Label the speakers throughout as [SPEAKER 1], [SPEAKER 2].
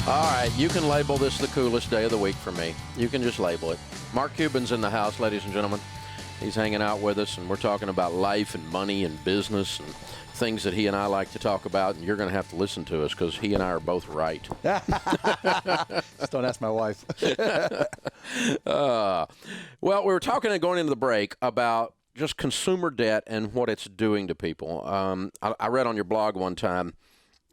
[SPEAKER 1] All right, you can label this the coolest day of the week for me. You can just label it. Mark Cuban's in the house, ladies and gentlemen. He's hanging out with us, and we're talking about life and money and business and things that he and I like to talk about, and you're going to have to listen to us because he and I are both right.
[SPEAKER 2] Just don't ask my wife.
[SPEAKER 1] Well, we were talking and going into the break about just consumer debt and what it's doing to people. I read on your blog one time,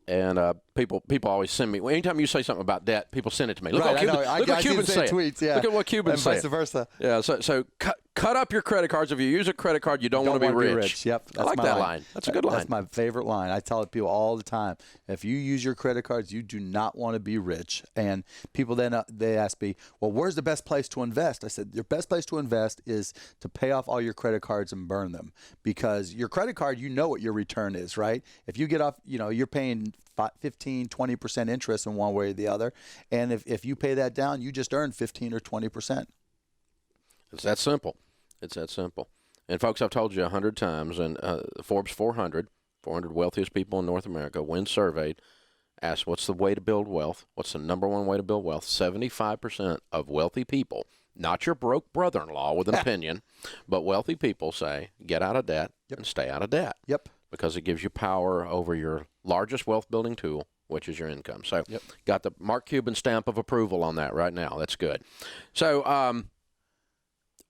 [SPEAKER 1] and people always send me. Anytime you say something about debt, people send it to me. Look
[SPEAKER 2] right,
[SPEAKER 1] what Cuban said.
[SPEAKER 2] Tweets, yeah.
[SPEAKER 1] Look at what Cuban said.
[SPEAKER 2] And vice versa.
[SPEAKER 1] Yeah. So cut up your credit cards. If you use a credit card, you don't want to be rich.
[SPEAKER 2] Yep.
[SPEAKER 1] I like that line. That's a good line.
[SPEAKER 2] That's my favorite line. I tell people all the time. If you use your credit cards, you do not want to be rich. And people then they ask me, well, where's the best place to invest? I said, your best place to invest is to pay off all your credit cards and burn them, because your credit card, you know what your return is, right? If you get off, you're paying 15, 20% interest in one way or the other. And if you pay that down, you just earn 15 or 20%.
[SPEAKER 1] It's that simple. It's that simple. And folks, I've told you 100 times, and Forbes 400 wealthiest people in North America, when surveyed, asked what's the way to build wealth, what's the number one way to build wealth. 75% of wealthy people, not your broke brother-in-law with an opinion, but wealthy people say, get out of debt and stay out of debt.
[SPEAKER 2] Yep.
[SPEAKER 1] Because it gives you power over your largest wealth-building tool, which is your income. So got the Mark Cuban stamp of approval on that right now. That's good. So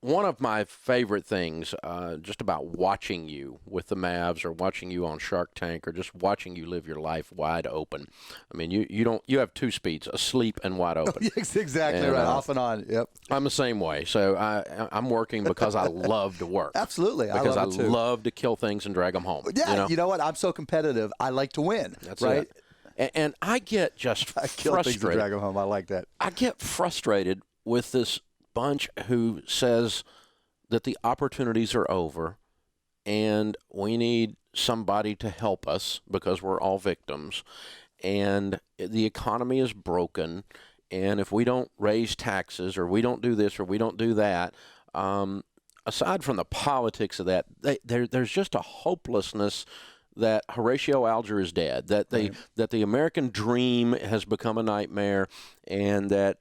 [SPEAKER 1] one of my favorite things just about watching you with the Mavs, or watching you on Shark Tank, or just watching you live your life wide open. I mean, you have two speeds, asleep and wide open.
[SPEAKER 2] Exactly and, right, off and on. Yep.
[SPEAKER 1] I'm the same way. So I'm working because I love to work.
[SPEAKER 2] Absolutely.
[SPEAKER 1] Because I
[SPEAKER 2] love
[SPEAKER 1] to kill things and drag them home.
[SPEAKER 2] Yeah, you know what? I'm so competitive. I like to win.
[SPEAKER 1] That's
[SPEAKER 2] right.
[SPEAKER 1] And I get just frustrated.
[SPEAKER 2] Things and drag them home. I like that.
[SPEAKER 1] I get frustrated with this bunch who says that the opportunities are over and we need somebody to help us because we're all victims, and the economy is broken, and if we don't raise taxes, or we don't do this, or we don't do that, aside from the politics of that, there's just a hopelessness that Horatio Alger is dead, that the American dream has become a nightmare, and that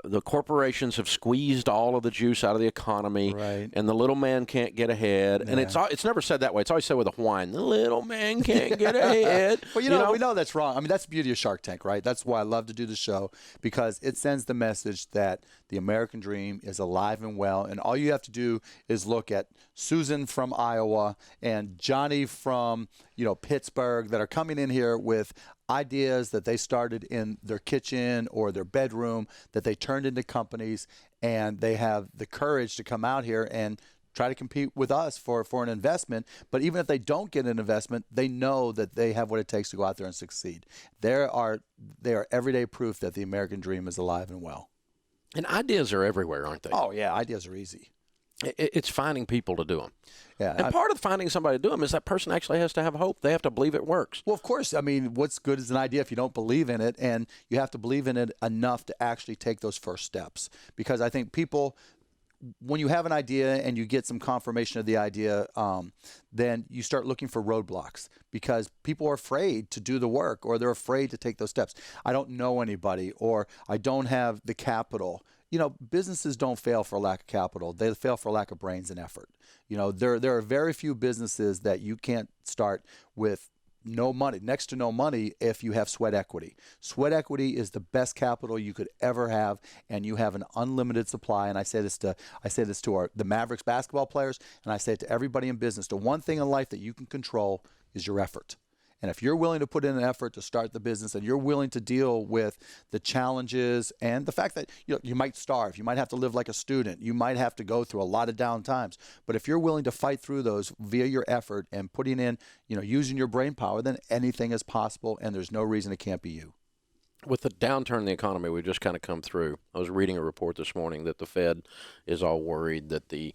[SPEAKER 1] the corporations have squeezed all of the juice out of the economy, and the little man can't get ahead. Yeah. And it's never said that way. It's always said with a whine, the little man can't get ahead.
[SPEAKER 2] Well, we know that's wrong. I mean, that's the beauty of Shark Tank, right? That's why I love to do the show, because it sends the message that the American dream is alive and well, and all you have to do is look at Susan from Iowa and Johnny from Pittsburgh that are coming in here with ideas that they started in their kitchen or their bedroom that they turned into companies, and they have the courage to come out here and try to compete with us for an investment. But even if they don't get an investment, they know that they have what it takes to go out there and succeed. They are everyday proof that the American dream is alive and well.
[SPEAKER 1] And ideas are everywhere, aren't they?
[SPEAKER 2] Oh, yeah. Ideas are easy.
[SPEAKER 1] It's finding people to do them.
[SPEAKER 2] Yeah,
[SPEAKER 1] and part of finding somebody to do them is that person actually has to have hope. They have to believe it works.
[SPEAKER 2] Well, of course. I mean, what's good is an idea if you don't believe in it, and you have to believe in it enough to actually take those first steps. Because I think people, when you have an idea and you get some confirmation of the idea, then you start looking for roadblocks, because people are afraid to do the work, or they're afraid to take those steps. I don't know anybody, or I don't have the capital. Businesses don't fail for lack of capital. They fail for lack of brains and effort. There are very few businesses that you can't start with no money, next to no money, if you have sweat equity. Sweat equity is the best capital you could ever have, and you have an unlimited supply. And I say this to the Mavericks basketball players, and I say it to everybody in business. The one thing in life that you can control is your effort. And if you're willing to put in an effort to start the business, and you're willing to deal with the challenges and the fact that you might starve, you might have to live like a student, you might have to go through a lot of down times. But if you're willing to fight through those via your effort and putting in, using your brain power, then anything is possible, and there's no reason it can't be you.
[SPEAKER 1] With the downturn in the economy we've just kind of come through, I was reading a report this morning that the Fed is all worried that the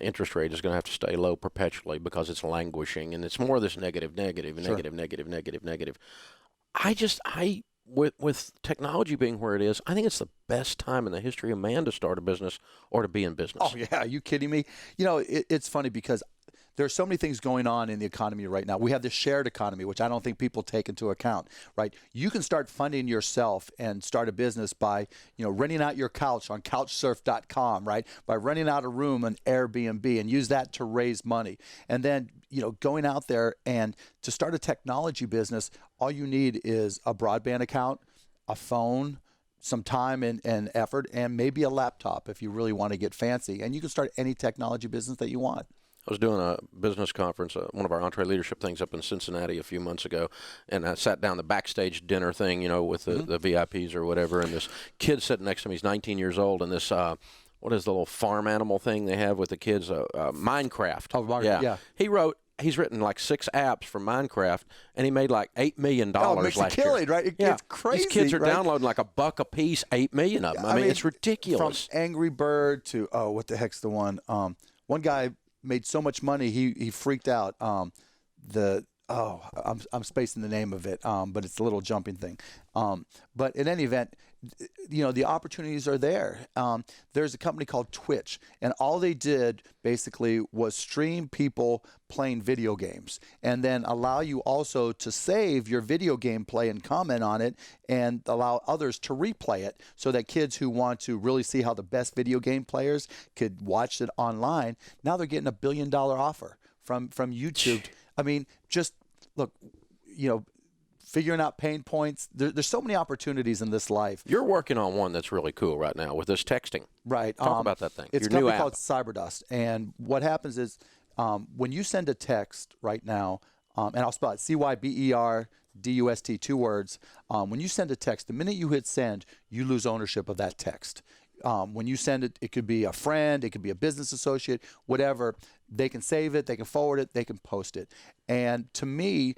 [SPEAKER 1] interest rate is going to have to stay low perpetually because it's languishing, and it's more of this negative. With technology being where it is, I think it's the best time in the history of man to start a business or to be in business.
[SPEAKER 2] Oh, yeah. Are you kidding me? It's funny because there's so many things going on in the economy right now. We have the shared economy, which I don't think people take into account, right? You can start funding yourself and start a business by, renting out your couch on couchsurf.com, right? By renting out a room on Airbnb and use that to raise money. And then, going out there and to start a technology business, all you need is a broadband account, a phone, some time and effort, and maybe a laptop if you really want to get fancy. And you can start any technology business that you want.
[SPEAKER 1] I was doing a business conference, one of our entree leadership things up in Cincinnati a few months ago, and I sat down the backstage dinner thing, with the VIPs or whatever, and this kid sitting next to me, he's 19 years old, and this, what is the little farm animal thing they have with the kids? Minecraft.
[SPEAKER 2] Oh, Minecraft, yeah.
[SPEAKER 1] He's written like 6 apps for Minecraft, and he made like $8 million last year.
[SPEAKER 2] Killing, right? It's crazy.
[SPEAKER 1] These kids are
[SPEAKER 2] right?
[SPEAKER 1] downloading like $1 a piece, 8 million of them. I mean, it's ridiculous.
[SPEAKER 2] From Angry Bird to what the heck's the one? One guy made so much money he freaked out. I'm spacing the name of it, but it's a little jumping thing. But in any event, the opportunities are there. There's a company called Twitch, and all they did basically was stream people playing video games and then allow you also to save your video game play and comment on it and allow others to replay it so that kids who want to really see how the best video game players could watch it online. Now they're getting $1 billion offer from YouTube. I mean, just look, figuring out pain points. There's so many opportunities in this life.
[SPEAKER 1] You're working on one that's really cool right now with this texting.
[SPEAKER 2] Right.
[SPEAKER 1] Talk about that thing.
[SPEAKER 2] It's
[SPEAKER 1] your
[SPEAKER 2] a
[SPEAKER 1] new
[SPEAKER 2] company
[SPEAKER 1] app.
[SPEAKER 2] called Cyberdust. And what happens is when you send a text right now, and I'll spell it CYBERDUST, 2 words. When you send a text, the minute you hit send, you lose ownership of that text. When you send it, it could be a friend, it could be a business associate, whatever. They can save it, they can forward it, they can post it. And to me,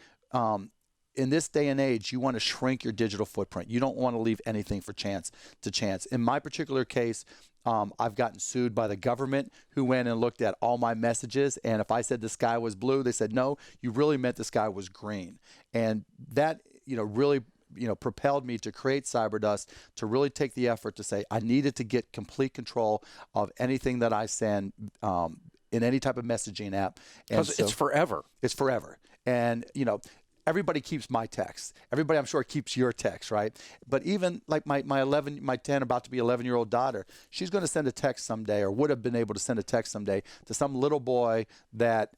[SPEAKER 2] in this day and age, you want to shrink your digital footprint. You don't want to leave anything for chance. In my particular case, I've gotten sued by the government who went and looked at all my messages. And if I said the sky was blue, they said, no, you really meant the sky was green. And that, really propelled me to create Cyberdust, to really take the effort to say I needed to get complete control of anything that I send in any type of messaging app.
[SPEAKER 1] Because it's forever.
[SPEAKER 2] It's forever. And, everybody keeps my text. Everybody, I'm sure, keeps your text, right? But even like my 10, about to be 11-year-old daughter, she's going to send a text someday, or would have been able to send a text someday to some little boy that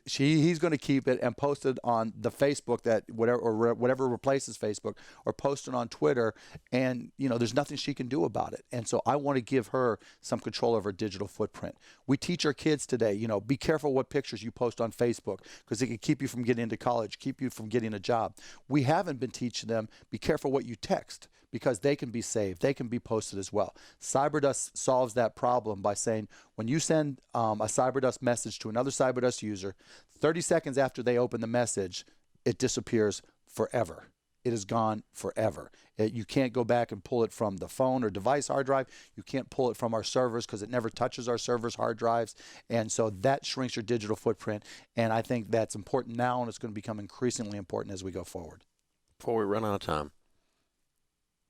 [SPEAKER 2] he's going to keep it and post it on the Facebook that whatever replaces Facebook, or post it on Twitter, and there's nothing she can do about it. And so I want to give her some control of her digital footprint. We teach our kids today, be careful what pictures you post on Facebook, because it can keep you from getting into college, keep you from getting a job. We haven't been teaching them, be careful what you text, because they can be saved, they can be posted as well. Cyberdust solves that problem by saying when you send a Cyberdust message to another Cyberdust user, 30 seconds after they open the message, it disappears forever. It is gone forever. You can't go back and pull it from the phone or device hard drive. You can't pull it from our servers because it never touches our servers' hard drives. And so that shrinks your digital footprint. And I think that's important now, and it's going to become increasingly important as we go forward.
[SPEAKER 1] Before we run out of time,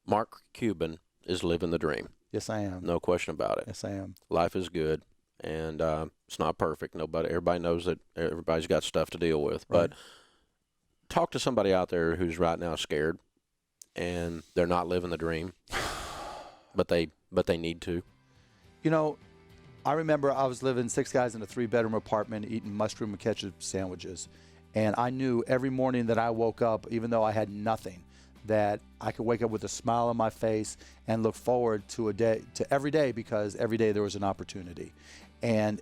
[SPEAKER 1] Mark Cuban is living the dream.
[SPEAKER 2] Yes, I am.
[SPEAKER 1] No question about it.
[SPEAKER 2] Yes, I am.
[SPEAKER 1] Life is good, and it's not perfect. Everybody knows that everybody's got stuff to deal with.
[SPEAKER 2] Right.
[SPEAKER 1] But talk to somebody out there who's right now scared, and they're not living the dream, but they need to.
[SPEAKER 2] I remember I was living 6 guys in a 3-bedroom apartment eating mushroom and ketchup sandwiches, and I knew every morning that I woke up, even though I had nothing, that I could wake up with a smile on my face and look forward to every day, because every day there was an opportunity. And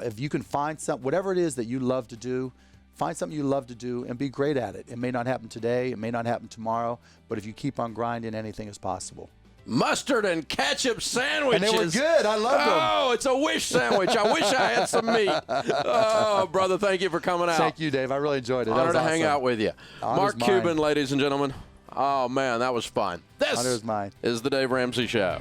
[SPEAKER 2] if you can find whatever it is that you love to do, find something you love to do and be great at it. It may not happen today, it may not happen tomorrow, but if you keep on grinding, anything is possible.
[SPEAKER 1] Mustard and ketchup sandwiches.
[SPEAKER 2] And they were good. I loved them.
[SPEAKER 1] Oh, it's a wish sandwich. I wish I had some meat. Oh, brother, thank you for coming out.
[SPEAKER 2] Thank you, Dave. I really enjoyed it.
[SPEAKER 1] Honor to
[SPEAKER 2] awesome.
[SPEAKER 1] hang out with you. Mark Cuban, ladies and gentlemen. Oh, man, that was fun. This
[SPEAKER 2] Honor is mine.
[SPEAKER 1] is the Dave Ramsey Show.